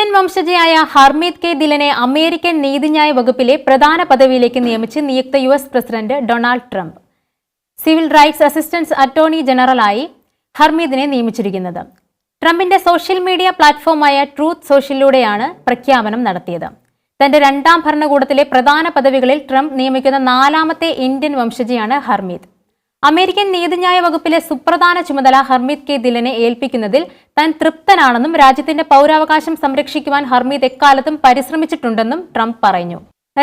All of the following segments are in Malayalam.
ഇന്ത്യൻ വംശജയായ ഹർമീത് കെ ദില്ലനെ അമേരിക്കൻ നീതിന്യായ വകുപ്പിലെ പ്രധാന പദവിയിലേക്ക് നിയമിച്ച് നിയുക്ത US president Donald Trump. Civil rights assistant attorney ജനറലായി ഹർമീദിനെ നിയമിച്ചിരിക്കുന്നത്. ട്രംപിന്റെ സോഷ്യൽ മീഡിയ പ്ലാറ്റ്ഫോമായ ട്രൂത്ത് സോഷ്യലിലൂടെയാണ് പ്രഖ്യാപനം നടത്തിയത്. തന്റെ രണ്ടാം ഭരണകൂടത്തിലെ പ്രധാന പദവികളിൽ ട്രംപ് നിയമിക്കുന്ന നാലാമത്തെ ഇന്ത്യൻ വംശജയാണ് ഹർമീത്. അമേരിക്കൻ നീതിന്യായ വകുപ്പിലെ സുപ്രധാന ചുമതല ഹർമീത് കെ ദില്ലനെ ഏൽപ്പിക്കുന്നതിൽ താൻ തൃപ്തനാണെന്നും രാജ്യത്തിന്റെ പൗരാവകാശം സംരക്ഷിക്കുവാൻ ഹർമീത് എക്കാലത്തും പരിശ്രമിച്ചിട്ടുണ്ടെന്നും ട്രംപ് പറഞ്ഞു.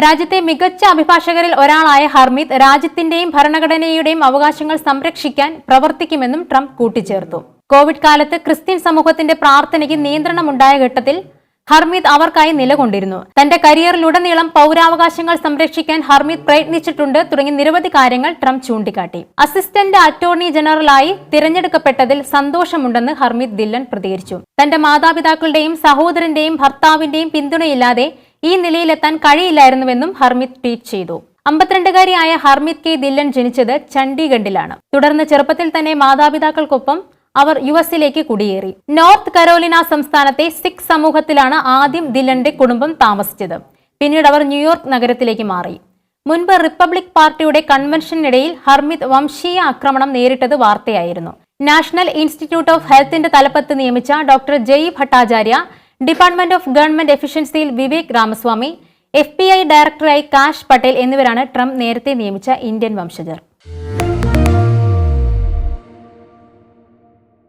രാജ്യത്തെ മികച്ച അഭിഭാഷകരിൽ ഒരാളായ ഹർമീത് രാജ്യത്തിന്റെയും ഭരണഘടനയുടെയും അവകാശങ്ങൾ സംരക്ഷിക്കാൻ പ്രവർത്തിക്കുമെന്നും ട്രംപ് കൂട്ടിച്ചേർത്തു. കോവിഡ് കാലത്ത് ക്രിസ്ത്യൻ സമൂഹത്തിന്റെ പ്രാർത്ഥനയ്ക്ക് നിയന്ത്രണമുണ്ടായ ഘട്ടത്തിൽ ഹർമീത് അവർക്കായി നിലകൊണ്ടിരുന്നു. തന്റെ കരിയറിലുടനീളം പൗരാവകാശങ്ങൾ സംരക്ഷിക്കാൻ ഹർമീത് പ്രയത്നിച്ചിട്ടുണ്ട് തുടങ്ങി നിരവധി കാര്യങ്ങൾ ട്രംപ് ചൂണ്ടിക്കാട്ടി. അസിസ്റ്റന്റ് അറ്റോർണി ജനറലായി തിരഞ്ഞെടുക്കപ്പെട്ടതിൽ സന്തോഷമുണ്ടെന്ന് ഹർമീത് ദില്ലൻ പ്രതികരിച്ചു. തന്റെ മാതാപിതാക്കളുടെയും സഹോദരന്റെയും ഭർത്താവിന്റെയും പിന്തുണയില്ലാതെ ഈ നിലയിലെത്താൻ കഴിയില്ലായിരുന്നുവെന്നും ഹർമീത് ട്വീറ്റ് ചെയ്തു. 52-കാരിയായ ഹർമീത് കെ ദില്ലൻ ജനിച്ചത് ചണ്ഡീഗഡിലാണ്. തുടർന്ന് ചെറുപ്പത്തിൽ തന്നെ മാതാപിതാക്കൾക്കൊപ്പം അവർ യുഎസിലേക്ക് കുടിയേറി. നോർത്ത് കരോലിന സംസ്ഥാനത്തെ സിഖ് സമൂഹത്തിലാണ് ആദ്യം ദില്ലന്റെ കുടുംബം താമസിച്ചത്. പിന്നീട് അവർ ന്യൂയോർക്ക് നഗരത്തിലേക്ക് മാറി. മുൻപ് റിപ്പബ്ലിക് പാർട്ടിയുടെ കൺവെൻഷനിടയിൽ ഹർമീത് വംശീയ ആക്രമണം നേരിട്ടത് വാർത്തയായിരുന്നു. നാഷണൽ ഇൻസ്റ്റിറ്റ്യൂട്ട് ഓഫ് ഹെൽത്തിന്റെ തലപ്പത്ത് നിയമിച്ച doctor Jay Bhattacharya, department of government എഫിഷ്യൻസിയിൽ വിവേക് രാമസ്വാമി, FBI ഡയറക്ടറായി കാഷ് പട്ടേൽ എന്നിവരാണ് ട്രംപ് നേരത്തെ നിയമിച്ച ഇന്ത്യൻ വംശജർ.